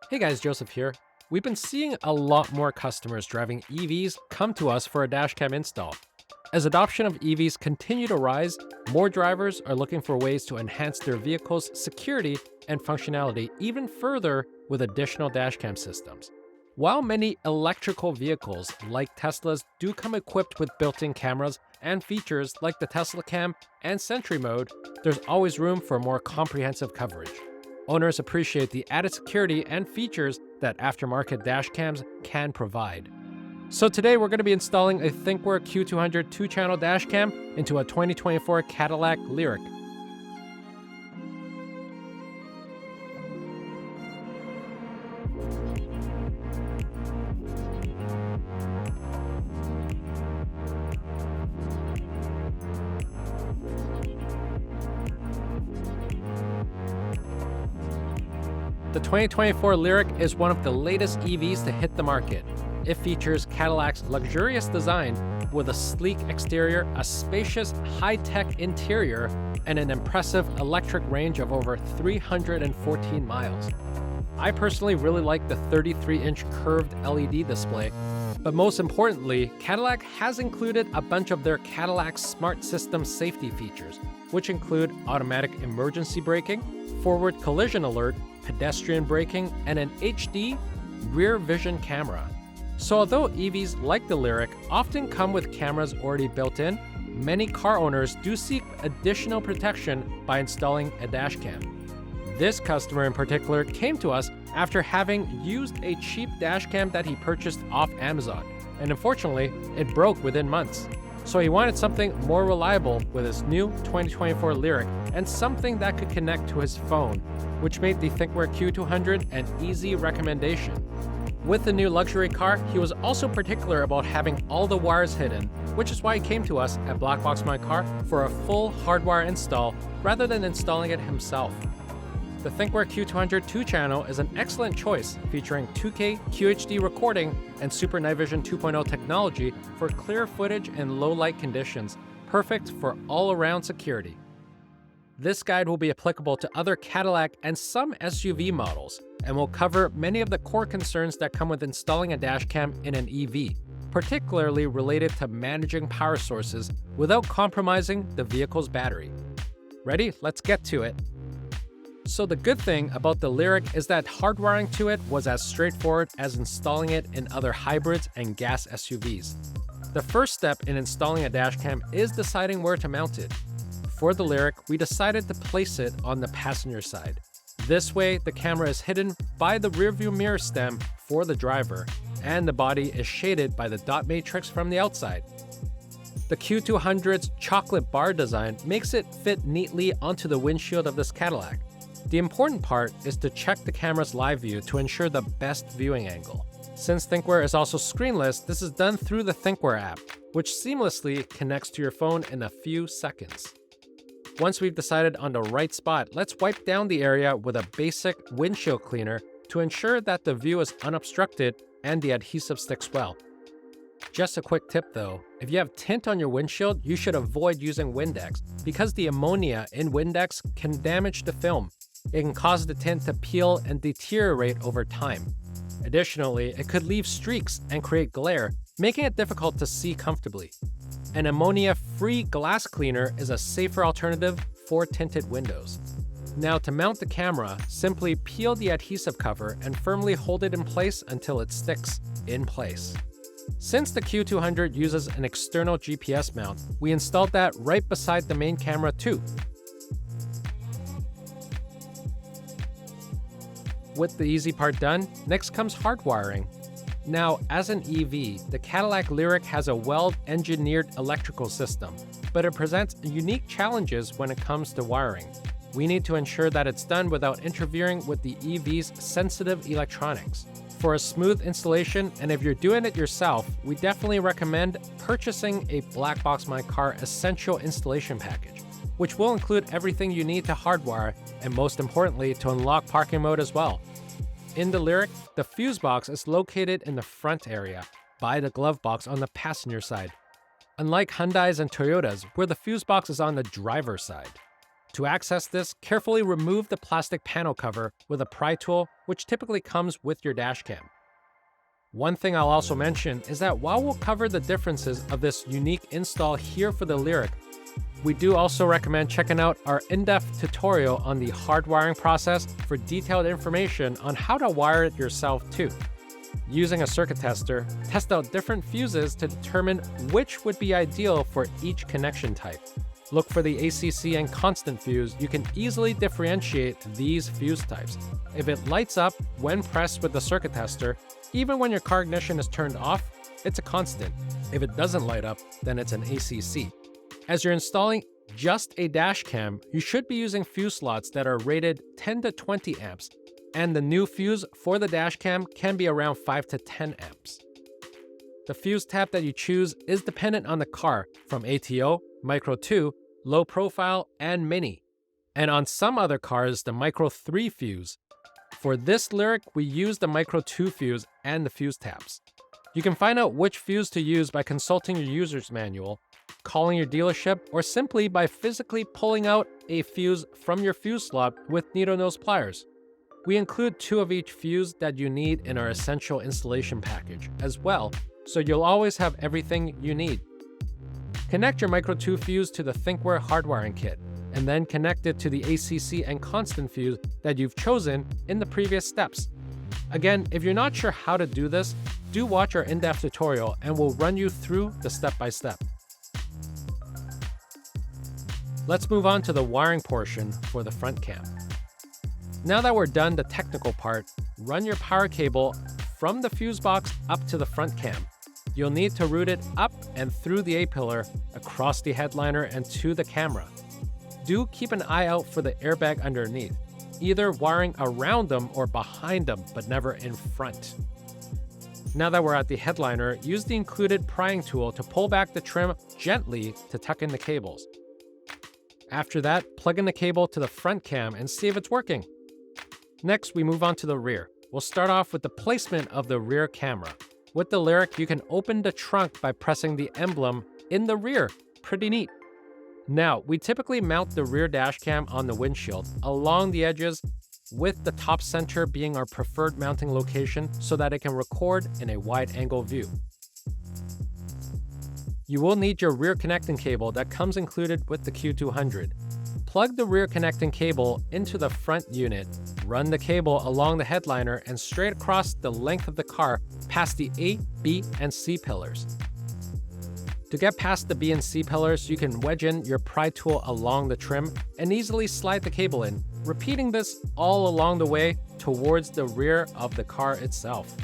Hey guys, Joseph here. We've been seeing a lot more customers driving EVs come to us for a dashcam install. As adoption of EVs continue to rise, more drivers are looking for ways to enhance their vehicle's security and functionality even further with additional dashcam systems. While many electrical vehicles, like Teslas, do come equipped with built-in cameras and features like the Tesla Cam and Sentry Mode, there's always room for more comprehensive coverage. Owners appreciate the added security and features that aftermarket dash cams can provide. So today we're going to be installing a Thinkware Q200 2-channel dash cam into a 2024 Cadillac Lyriq. The 2024 Lyriq is one of the latest EVs to hit the market. It features Cadillac's luxurious design with a sleek exterior, a spacious, high-tech interior, and an impressive electric range of over 314 miles. I personally really like the 33-inch curved LED display, but most importantly, Cadillac has included a bunch of their Cadillac Smart System safety features, which include automatic emergency braking, forward collision alert, pedestrian braking, and an HD rear vision camera. So although EVs like the Lyriq often come with cameras already built in, many car owners do seek additional protection by installing a dash cam. This customer in particular came to us after having used a cheap dash cam that he purchased off Amazon, and unfortunately, it broke within months. So he wanted something more reliable with his new 2024 Lyriq and something that could connect to his phone, which made the Thinkware Q200 an easy recommendation. With the new luxury car, he was also particular about having all the wires hidden, which is why he came to us at BlackboxMyCar for a full hardwire install rather than installing it himself. The Thinkware Q200 2-channel is an excellent choice, featuring 2K QHD recording and Super Night Vision 2.0 technology for clear footage in low-light conditions, perfect for all-around security. This guide will be applicable to other Cadillac and some SUV models, and will cover many of the core concerns that come with installing a dashcam in an EV, particularly related to managing power sources without compromising the vehicle's battery. Ready? Let's get to it. So the good thing about the Lyriq is that hardwiring to it was as straightforward as installing it in other hybrids and gas SUVs. The first step in installing a dashcam is deciding where to mount it. For the Lyriq, we decided to place it on the passenger side. This way, the camera is hidden by the rearview mirror stem for the driver, and the body is shaded by the dot matrix from the outside. The Q200's chocolate bar design makes it fit neatly onto the windshield of this Cadillac. The important part is to check the camera's live view to ensure the best viewing angle. Since Thinkware is also screenless, this is done through the Thinkware app, which seamlessly connects to your phone in a few seconds. Once we've decided on the right spot, let's wipe down the area with a basic windshield cleaner to ensure that the view is unobstructed and the adhesive sticks well. Just a quick tip though, if you have tint on your windshield, you should avoid using Windex because the ammonia in Windex can damage the film. It can cause the tint to peel and deteriorate over time. Additionally, it could leave streaks and create glare, making it difficult to see comfortably. An ammonia-free glass cleaner is a safer alternative for tinted windows. Now to mount the camera, simply peel the adhesive cover and firmly hold it in place until it sticks in place. Since the Q200 uses an external GPS mount, we installed that right beside the main camera too. With the easy part done, next comes hardwiring. Now, as an EV, the Cadillac Lyriq has a well-engineered electrical system, but it presents unique challenges when it comes to wiring. We need to ensure that it's done without interfering with the EV's sensitive electronics. For a smooth installation, and if you're doing it yourself, we definitely recommend purchasing a BlackboxMyCar Essential Installation Package, which will include everything you need to hardwire, and most importantly, to unlock parking mode as well. In the Lyriq, the Fusebox is located in the front area, by the glove box on the passenger side, unlike Hyundai's and Toyota's, where the Fusebox is on the driver's side. To access this, carefully remove the plastic panel cover with a pry tool, which typically comes with your dash cam. One thing I'll also mention is that while we'll cover the differences of this unique install here for the Lyriq, we do also recommend checking out our in-depth tutorial on the hardwiring process for detailed information on how to wire it yourself too. Using a circuit tester, test out different fuses to determine which would be ideal for each connection type. Look for the ACC and constant fuse. You can easily differentiate these fuse types. If it lights up when pressed with the circuit tester, even when your car ignition is turned off, it's a constant. If it doesn't light up, then it's an ACC. As you're installing just a dash cam, you should be using fuse slots that are rated 10 to 20 amps, and the new fuse for the dash cam can be around 5 to 10 amps. The fuse type that you choose is dependent on the car, from ATO, Micro 2, Low Profile, and Mini, and on some other cars, the Micro 3 fuse. For this Lyriq, we use the Micro 2 fuse and the fuse tabs. You can find out which fuse to use by consulting your user's manual, calling your dealership, or simply by physically pulling out a fuse from your fuse slot with needle nose pliers. We include 2 of each fuse that you need in our essential installation package as well, so you'll always have everything you need. Connect your Micro 2 fuse to the Thinkware hardwiring kit, and then connect it to the ACC and constant fuse that you've chosen in the previous steps. Again, if you're not sure how to do this, do watch our in-depth tutorial and we'll run you through the step-by-step. Let's move on to the wiring portion for the front cam. Now that we're done the technical part, run your power cable from the Fusebox up to the front cam. You'll need to route it up and through the A-pillar, across the headliner, and to the camera. Do keep an eye out for the airbag underneath, either wiring around them or behind them, but never in front. Now that we're at the headliner, use the included prying tool to pull back the trim gently to tuck in the cables. After that, plug in the cable to the front cam and see if it's working. Next, we move on to the rear. We'll start off with the placement of the rear camera. With the Lyriq, you can open the trunk by pressing the emblem in the rear. Pretty neat. Now, we typically mount the rear dash cam on the windshield along the edges, with the top center being our preferred mounting location so that it can record in a wide-angle view. You will need your rear connecting cable that comes included with the Q200. Plug the rear connecting cable into the front unit, run the cable along the headliner and straight across the length of the car past the A, B, and C pillars. To get past the B and C pillars, you can wedge in your pry tool along the trim and easily slide the cable in, repeating this all along the way towards the rear of the car itself.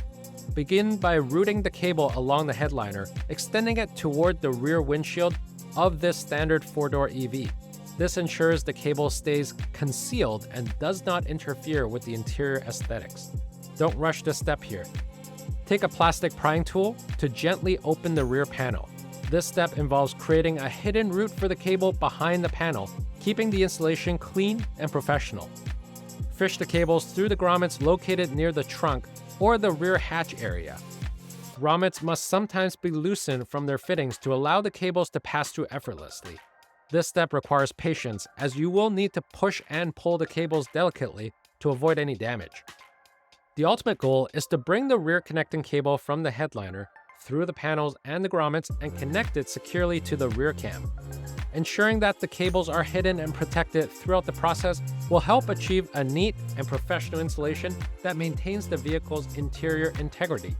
Begin by routing the cable along the headliner, extending it toward the rear windshield of this standard 4-door EV. This ensures the cable stays concealed and does not interfere with the interior aesthetics. Don't rush this step here. Take a plastic prying tool to gently open the rear panel. This step involves creating a hidden route for the cable behind the panel, keeping the installation clean and professional. Fish the cables through the grommets located near the trunk or the rear hatch area. Grommets must sometimes be loosened from their fittings to allow the cables to pass through effortlessly. This step requires patience, as you will need to push and pull the cables delicately to avoid any damage. The ultimate goal is to bring the rear connecting cable from the headliner through the panels and the grommets and connect it securely to the rear cam. Ensuring that the cables are hidden and protected throughout the process will help achieve a neat and professional installation that maintains the vehicle's interior integrity.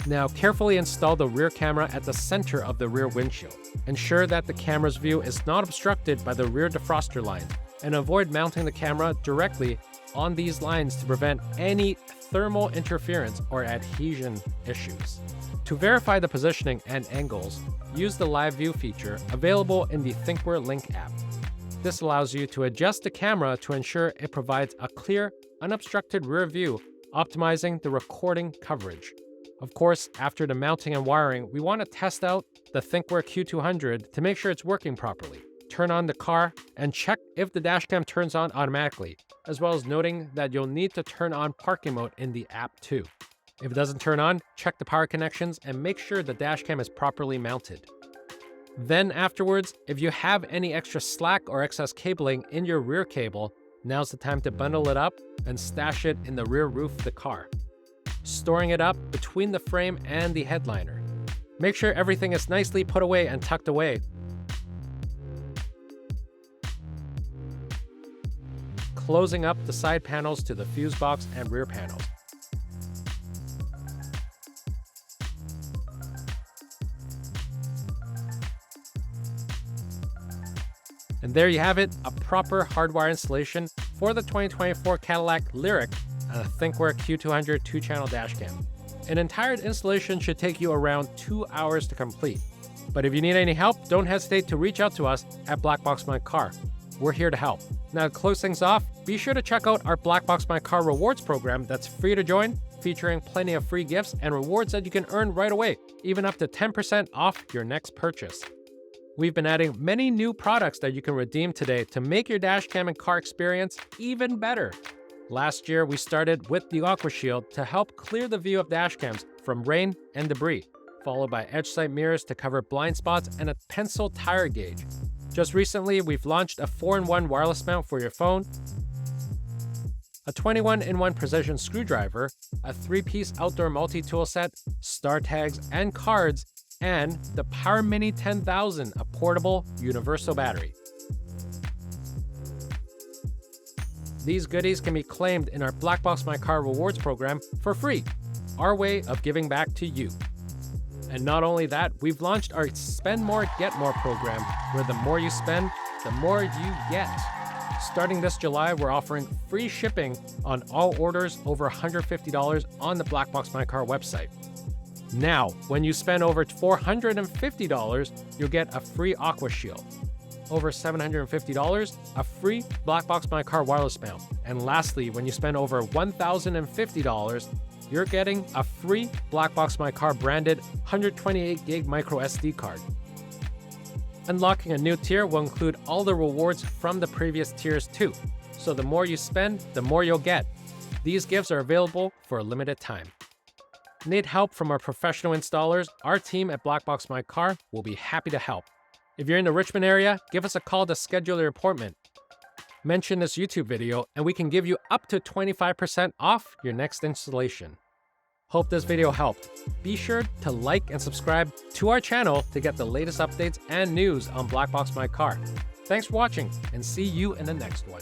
Now, carefully install the rear camera at the center of the rear windshield. Ensure that the camera's view is not obstructed by the rear defroster line, and avoid mounting the camera directly on these lines to prevent any thermal interference or adhesion issues. To verify the positioning and angles, use the Live View feature available in the Thinkware Link app. This allows you to adjust the camera to ensure it provides a clear, unobstructed rear view, optimizing the recording coverage. Of course, after the mounting and wiring, we want to test out the Thinkware Q200 to make sure it's working properly. Turn on the car and check if the dashcam turns on automatically, as well as noting that you'll need to turn on parking mode in the app too. If it doesn't turn on, check the power connections and make sure the dashcam is properly mounted. Then afterwards, if you have any extra slack or excess cabling in your rear cable, now's the time to bundle it up and stash it in the rear roof of the car, storing it up between the frame and the headliner. Make sure everything is nicely put away and tucked away. Closing up the side panels to the Fusebox and rear panels. And there you have it, a proper hardwire installation for the 2024 Cadillac Lyriq and a Thinkware Q200 2-channel dash cam. An entire installation should take you around 2 hours to complete. But if you need any help, don't hesitate to reach out to us at BlackboxMyCar. We're here to help. Now, to close things off, be sure to check out our BlackboxMyCar rewards program that's free to join, featuring plenty of free gifts and rewards that you can earn right away, even up to 10% off your next purchase. We've been adding many new products that you can redeem today to make your dashcam and car experience even better. Last year, we started with the Aqua Shield to help clear the view of dashcams from rain and debris, followed by edge sight mirrors to cover blind spots and a pencil tire gauge. Just recently, we've launched a 4-in-1 wireless mount for your phone, a 21-in-1 precision screwdriver, a 3-piece outdoor multi-tool set, star tags and cards, and the Power Mini 10,000, a portable universal battery. These goodies can be claimed in our BlackboxMyCar rewards program for free, our way of giving back to you. And not only that, we've launched our Spend More, Get More program, where the more you spend, the more you get. Starting this July, we're offering free shipping on all orders over $150 on the BlackboxMyCar website. Now, when you spend over $450, you'll get a free Aqua Shield. Over $750, a free BlackboxMyCar wireless mount. And lastly, when you spend over $1,050, you're getting a free BlackboxMyCar branded 128 gig micro SD card. Unlocking a new tier will include all the rewards from the previous tiers too. So the more you spend, the more you'll get. These gifts are available for a limited time. Need help from our professional installers? Our team at BlackboxMyCar will be happy to help. If you're in the Richmond area, give us a call to schedule your appointment. Mention this YouTube video and we can give you up to 25% off your next installation. Hope this video helped. Be sure to like and subscribe to our channel to get the latest updates and news on BlackboxMyCar. Thanks for watching and see you in the next one.